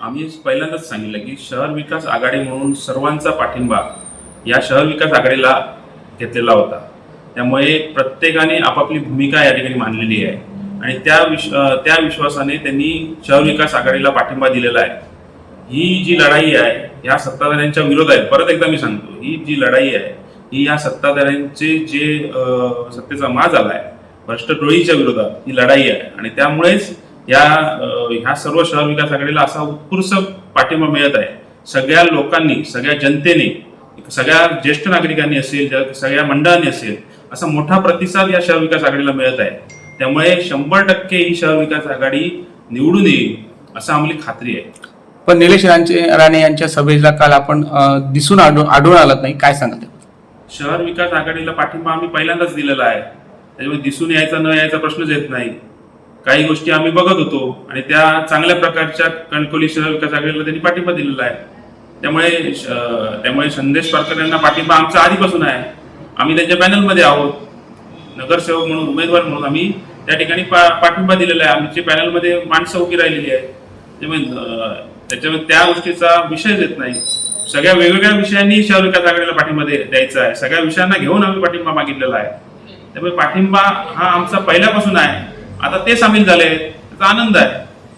आम्ही पहिल्यांदाच सांगितलं की शहर विकास आघाडी म्हणून सर्वांचा पाठिंबा या शहर विकास आघाडीला घेतलेला होता. त्यामुळे प्रत्येकाने आपापली भूमिका या ठिकाणी मांडलेली आहे आणि त्या विश्वासाने त्यांनी शहर विकास आघाडीला पाठिंबा दिलेला आहे. ही जी लढाई आहे या सत्ताधाऱ्यांच्या विरोधात आहे. परत एकदा मी सांगतो, ही जी लढाई आहे ही या सत्ताधाऱ्यांचे जे सत्तेचा माज आला आहे भ्रष्टटोळीच्या विरोधात ही लढाई आहे आणि त्यामुळेच ह्या सर्व शहर विकास आघाडीला असा उत्कृष्ट पाठिंबा मिळत आहे. सगळ्या लोकांनी, सगळ्या जनतेने, सगळ्या ज्येष्ठ नागरिकांनी असेल, सगळ्या मंडळांनी असेल, असा मोठा प्रतिसाद या शहर विकास आघाडीला मिळत आहे. त्यामुळे 100% ही शहर विकास आघाडी निवडून येईल असं आम्हाला खात्री आहे. पण निलेश राणे यांच्या सभेला काल आपण दिसून आढळून आलात नाही, काय सांगते? शहर विकास आघाडीला पाठिंबा आम्ही पहिल्यांदाच दिलेला आहे. त्याच्यामुळे दिसून यायचा न यायचा प्रश्नच येत नाही. काही गोष्टी आम्ही बघत होतो आणि त्या चांगल्या प्रकारच्या कणकवली शहर विकास आघाडीला त्यांनी पाठिंबा दिलेला आहे. त्यामुळे संदेश पारकर यांना पाठिंबा आमचा आधीपासून आहे. आम्ही त्यांच्या पॅनलमध्ये आहोत. नगरसेवक म्हणून, उमेदवार म्हणून आम्ही त्या ठिकाणी पाठिंबा दिलेला आहे. आमच्या पॅनलमध्ये माणसं उभी राहिलेली आहे. त्याच्यामुळे त्या गोष्टीचा विषयच येत नाही. सगळ्या वेगवेगळ्या विषयांनी शहर विकास आघाडीला पाठिंबा द्यायचा आहे. सगळ्या विषयांना घेऊन आम्ही पाठिंबा मागितलेला आहे. त्यामुळे पाठिंबा हा आमचा पहिल्यापासून आहे. आता ते सामील झाले, त्याचा आनंद आहे.